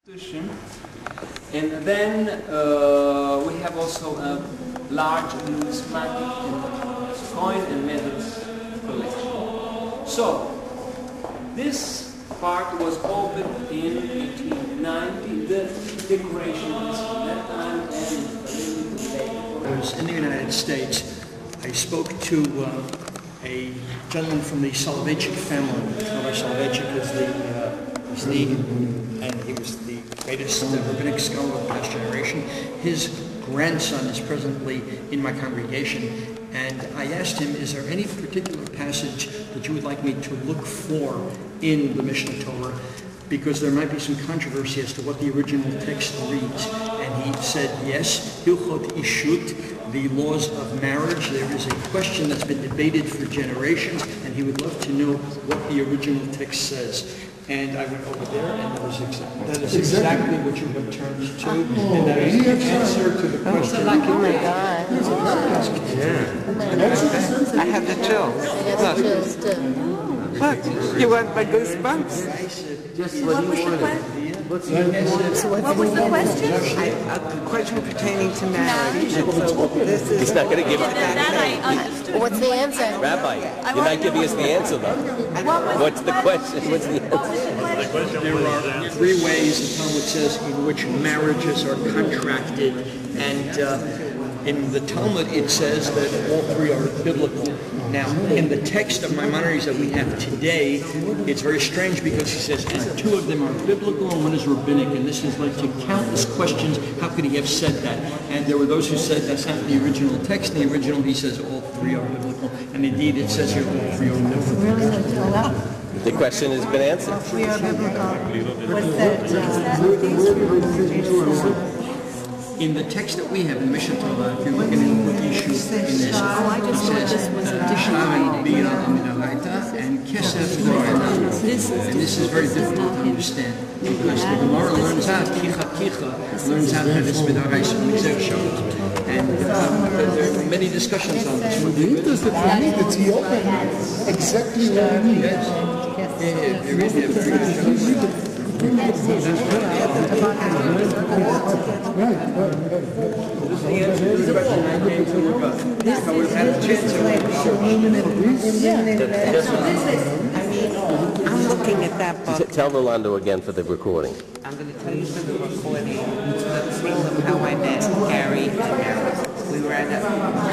And then we have also a large numismatic coin and medals collection. So this part was opened in 1890. The decoration is from that time and a little bit later. I was in the United States. I spoke to a gentleman from the Soloveitchik family. Father Soloveitchik is he was the greatest rabbinic scholar of the past generation. His grandson is presently in my congregation, and I asked him, is there any particular passage that you would like me to look for in the Mishnah Torah? Because there might be some controversy as to what the original text reads. And he said, yes, Hilchot Ishut, the laws of marriage. There is a question that's been debated for generations, and he would love to know what the original text says. And I went over there, and that is exactly what you have turned to, and that is the answer to the question. Oh my God. Yeah. I have the chills. Look, you want my goosebumps? Just what you wanted. What was the question? A question pertaining to marriage. So this is. He's not going to give us That I understood. What's the answer? Rabbi, you're not giving us the answer, though. What's the question? What's the answer? There are three ways the Talmud says in which marriages are contracted, and in the Talmud it says that all three are biblical. Now, in the text of Maimonides that we have today, it's very strange because he says, and two of them are biblical and one is rabbinic, and this is like to countless questions, how could he have said that? And there were those who said that's not the original text. In the original, he says all three are biblical, and indeed it says here all three are biblical. The question has been answered. We are biblical. What's that? In the text that we have in the Mishnah Torah, if you're looking at what issue in this, it says, and Kesef and this is very difficult to understand, because the Gemara learns out, Kicha, learns out that it's B'daraisa, and there are many discussions on this. Exactly what it means. Yes. There is a very good Right. I'm looking at that book. Tell Rolando again for the recording. I'm going to tell you for the recording the thrill of how I met Gary and Eric. We were at a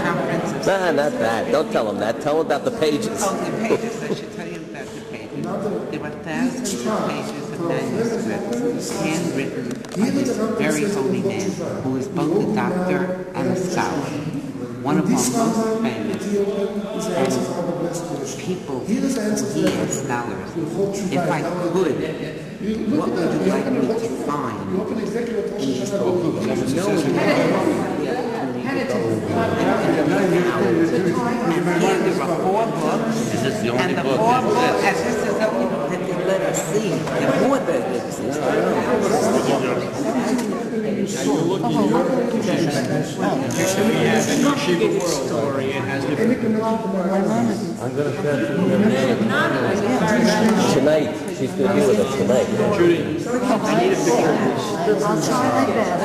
conference. Nah, not that. Don't tell him that. Tell him about the pages. Oh, the pages. I should tell you about the pages. There were thousands of pages of manuscripts, handwritten by this very holy man who was both a doctor and a scholar. One of our most famous and people who he as scholars. If I could, what would you like me to find in this book? No one and here there are 4 books, Is this the only and the book 4 that books, exists? and this is the only book that they let us see. There are more that exist. You're looking at your text. We have an Yeshiva story. It has different. I'm going to catch you tonight. She's going to be with us tonight. Judy, I need a picture of this. I'll try my best.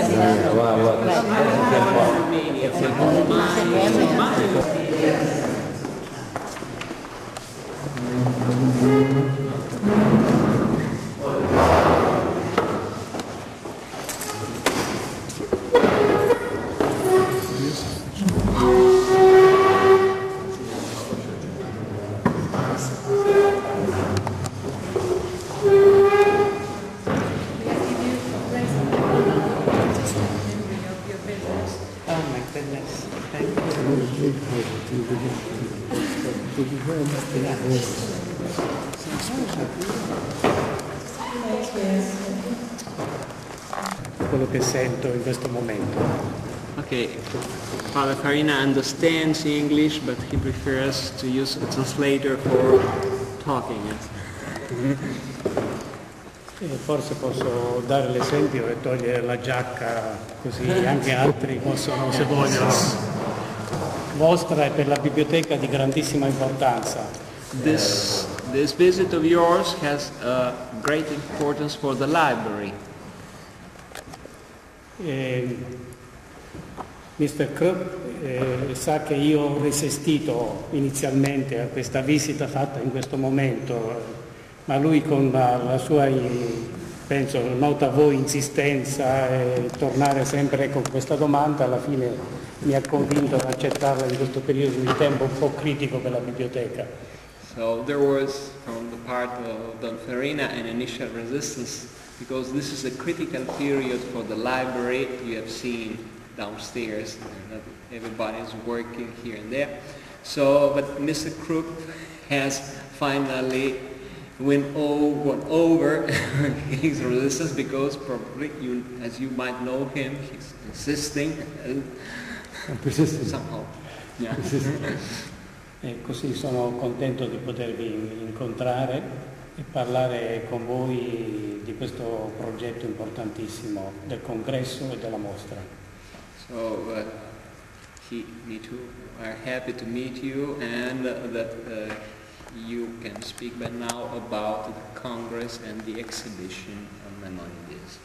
Oh my goodness. Thank you. Quello che sento in questo momento. Okay, Father Farina understands English, but he prefers to use a translator for talking. Forse posso dare l'esempio e togliere la giacca, così anche altri possono, se vogliono. Vostra è per la biblioteca di grandissima importanza. This visit of yours has great importance for the library. Mr. Krupp sa che io ho resistito inizialmente a questa visita fatta in questo momento, ma lui con la sua, penso, nota voi insistenza e tornare sempre con questa domanda, alla fine mi ha convinto ad accettarla in questo periodo di tempo un po' critico per la biblioteca. So there was from the part of Don Farina an initial resistance because this is a critical period for the library. You have seen downstairs and everybody is working here and there. So, but Mr. Krupp has finally went over his resistance because probably, as you might know him, he's insisting somehow. Yeah. E così sono contento di potervi incontrare e parlare con voi di questo progetto importantissimo del congresso e della mostra. So me too, are happy to meet you and that you can speak by now about the Congress and the exhibition on Maimonides.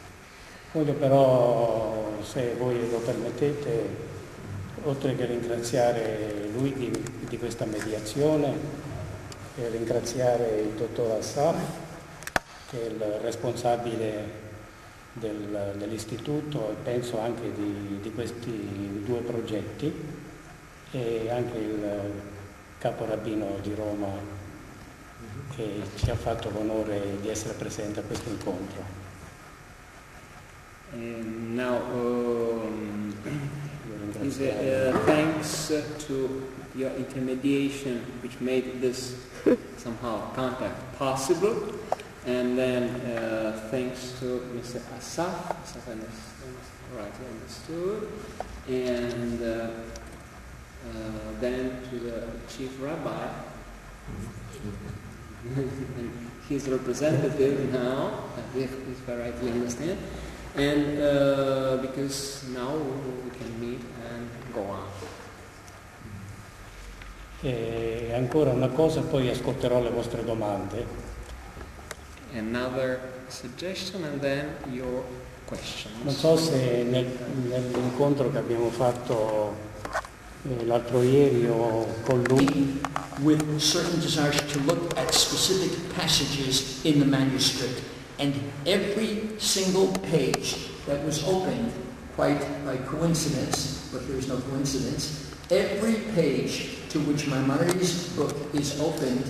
Voglio però, se voi lo permettete, oltre che ringraziare lui di questa mediazione, e ringraziare il dottor Assaf, che è il responsabile dell'istituto e penso anche di questi due progetti, e anche il caporabbino di Roma che ci ha fatto l'onore di essere presente a questo incontro. And now, thanks to your intermediation, which made this somehow contact possible, and then thanks to Mr. Assaf, rightly understood, and then to the chief rabbi, and his representative now, if I rightly understand. And because now we can meet and go on. E ancora una cosa, poi ascolterò le vostre domande. Another suggestion and then your questions. Non so se nell'incontro che abbiamo fatto l'altro ieri o con lui, with certain desires to look at specific passages in the manuscript. And every single page that was opened, quite by coincidence, but there's no coincidence, every page to which Maimonides' book is opened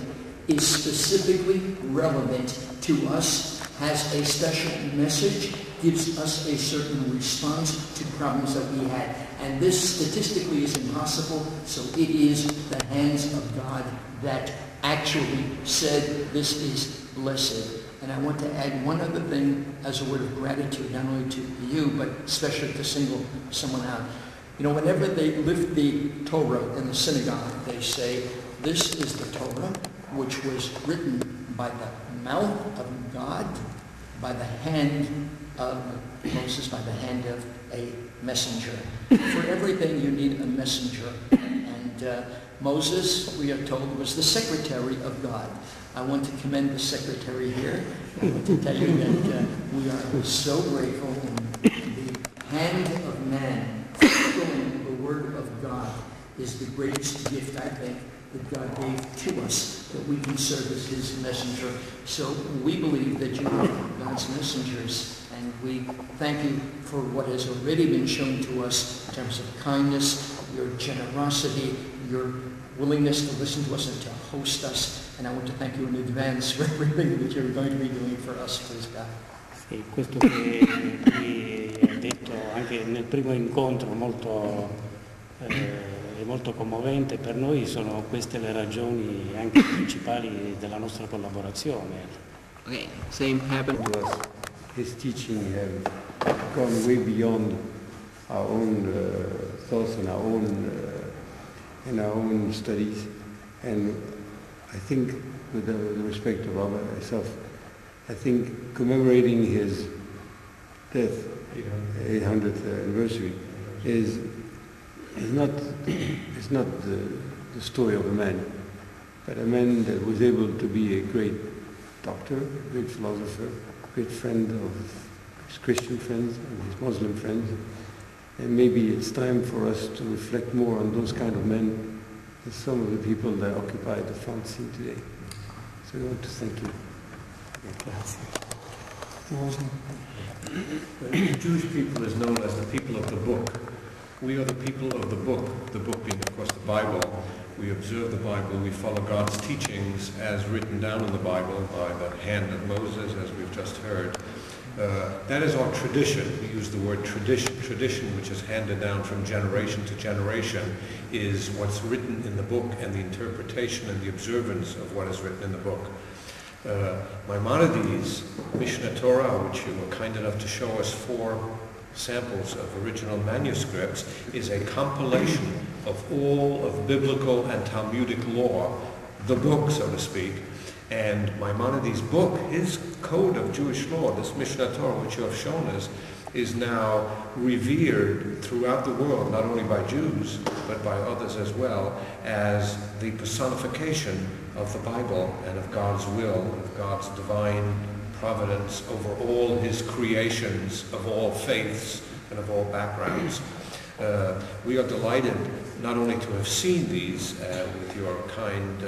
is specifically relevant to us, has a special message, gives us a certain response to problems that we had. And this statistically is impossible, so it is the hands of God that actually said this is blessed. And I want to add one other thing as a word of gratitude, not only to you, but especially to single someone out. You know, whenever they lift the Torah in the synagogue, they say, this is the Torah which was written by the mouth of God, by the hand of Moses, by the hand of a messenger. For everything you need a messenger. And Moses, we are told, was the secretary of God. I want to commend the secretary here. I want to tell you that we are so grateful. And the hand of man fulfilling the word of God is the greatest gift, I think, that God gave to us, that we can serve as his messenger. So we believe that you are God's messengers, and we thank you for what has already been shown to us in terms of kindness, your generosity, your willingness to listen to us and to host us. And I want to thank you in advance for everything that you're going to be doing for us, please God. Sì, questo che lui ha detto anche nel primo incontro è molto commovente per noi, sono queste le ragioni anche principali della nostra collaborazione. Okay, same happened to us. His teaching have gone way beyond our own thoughts and our own studies, and I think, with the respect of myself, I think commemorating his death, 800th anniversary, is not the story of a man, but a man that was able to be a great doctor, a great philosopher, a great friend of his Christian friends and his Muslim friends. And maybe it's time for us to reflect more on those kind of men as some of the people that occupy the front seat today. So I want to thank you. The Jewish people is known as the people of the book. We are the people of the book being, of course, the Bible. We observe the Bible, we follow God's teachings as written down in the Bible by the hand of Moses, as we've just heard. That is our tradition. We use the word tradition. Tradition, which is handed down from generation to generation, is what's written in the book and the interpretation and the observance of what is written in the book. Maimonides' Mishneh Torah, which you were kind enough to show us 4 samples of original manuscripts, is a compilation of all of biblical and Talmudic law, the book, so to speak. And Maimonides' book, his code of Jewish law, this Mishneh Torah, which you have shown us, is now revered throughout the world, not only by Jews, but by others as well, as the personification of the Bible and of God's will, of God's divine providence over all his creations of all faiths and of all backgrounds. We are delighted not only to have seen these with your kind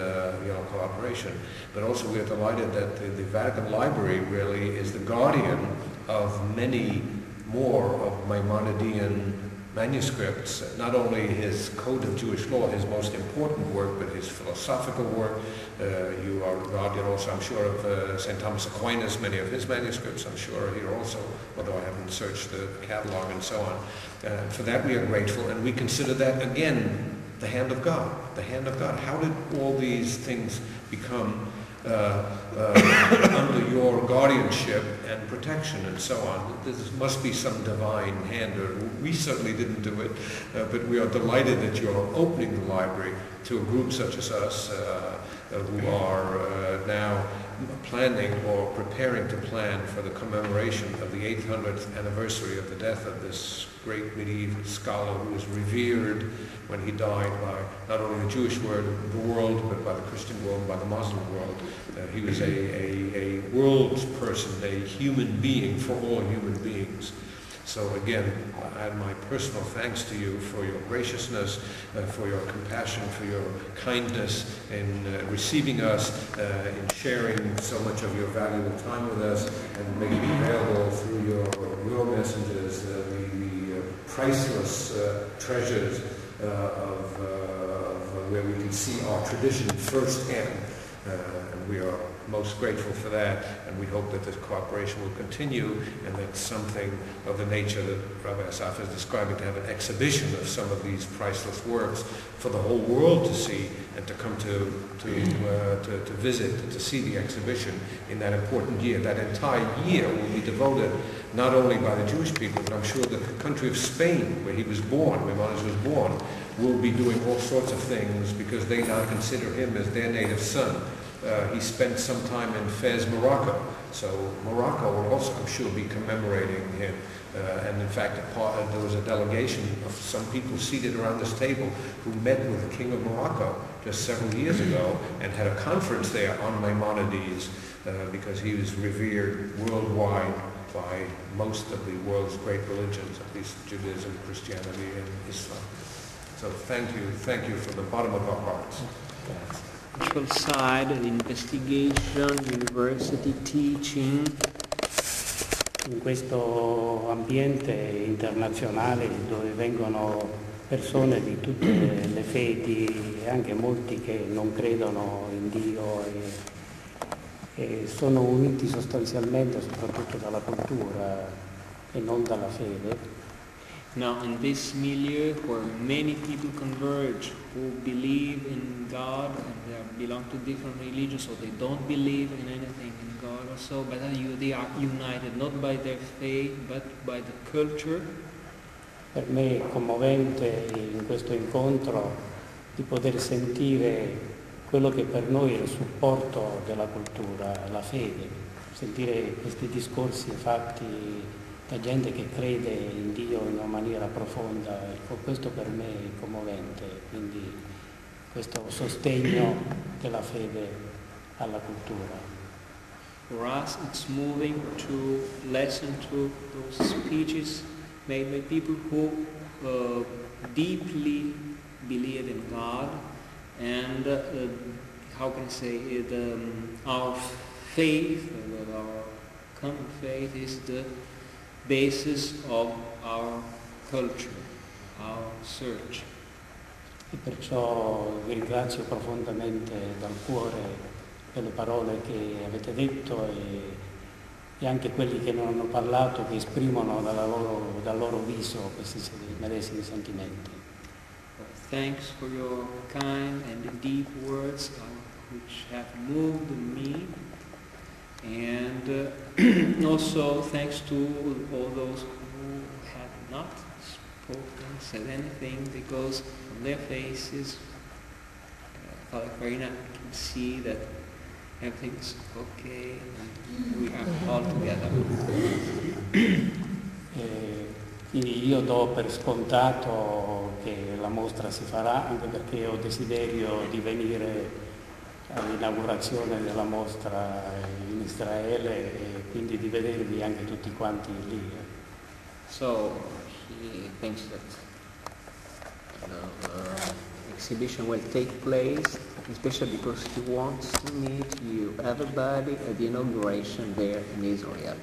cooperation, but also we are delighted that the Vatican Library really is the guardian of many more of Maimonidean manuscripts, not only his Code of Jewish Law, his most important work, but his philosophical work. You are guardian also, I'm sure, of St. Thomas Aquinas, many of his manuscripts, I'm sure, here also, although I haven't searched the catalog and so on. For that we are grateful, and we consider that, again, the hand of God. The hand of God. How did all these things become under your guardianship and protection and so on? There must be some divine hand, or we certainly didn't do it, but we are delighted that you're opening the library to a group such as us who are now planning or preparing to plan for the commemoration of the 800th anniversary of the death of this great medieval scholar who was revered when he died by not only the Jewish world, but by the Christian world, by the Muslim world. He was a world person, a human being for all human beings. So again, I add my personal thanks to you for your graciousness, for your compassion, for your kindness in receiving us, in sharing so much of your valuable time with us, and making available through your messages the priceless treasures of where we can see our tradition firsthand. And we are most grateful for that, and we hope that this cooperation will continue, and that something of the nature that Rabbi Asaf is describing, to have an exhibition of some of these priceless works for the whole world to see, and to come to visit, to see the exhibition in that important year. That entire year will be devoted not only by the Jewish people, but I'm sure that the country of Spain, where he was born, where Maimonides was born, will be doing all sorts of things because they now consider him as their native son. He spent some time in Fez, Morocco, so Morocco will also, I'm sure, be commemorating him. And in fact, there was a delegation of some people seated around this table who met with the King of Morocco just several years ago and had a conference there on Maimonides because he was revered worldwide by most of the world's great religions, at least Judaism, Christianity, and Islam. So thank you from the bottom of our hearts. Spiritual side, investigation, university teaching. In questo ambiente internazionale dove vengono persone di tutte le fedi e anche molti che non credono in Dio e sono uniti sostanzialmente soprattutto dalla cultura e non dalla fede. Now, in this milieu where many people converge who believe in God and they belong to different religions, or they don't believe in anything in God or so, but they are united not by their faith but by the culture. Per me è commovente in questo incontro di poter sentire quello che per noi è il supporto della cultura, la fede, sentire questi discorsi fatti da gente che crede in Dio in una maniera profonda. Ecco, questo per me è commovente, quindi questo sostegno della fede alla cultura. For us, it's moving to listen to those speeches made by people who deeply believe in God, and how can I say it? Our faith, our common faith, is the basis of our culture, our search. E perciò vi ringrazio profondamente dal cuore per le parole che avete detto e anche quelli che non hanno parlato, che esprimono dal loro viso questi medesimi sentimenti. Thanks for your kind and deep words which have moved me, and also thanks to all those who have not spoken, said anything, because from their faces, Father Farina can see that everything's okay and we are all together. Quindi io do per scontato che la mostra si farà, anche perché ho desiderio di venire all'inaugurazione della mostra in Israele e quindi di vedervi anche tutti quanti lì. So he thinks that exhibition will take place, especially because he wants to meet you, everybody, at the inauguration there in Israel.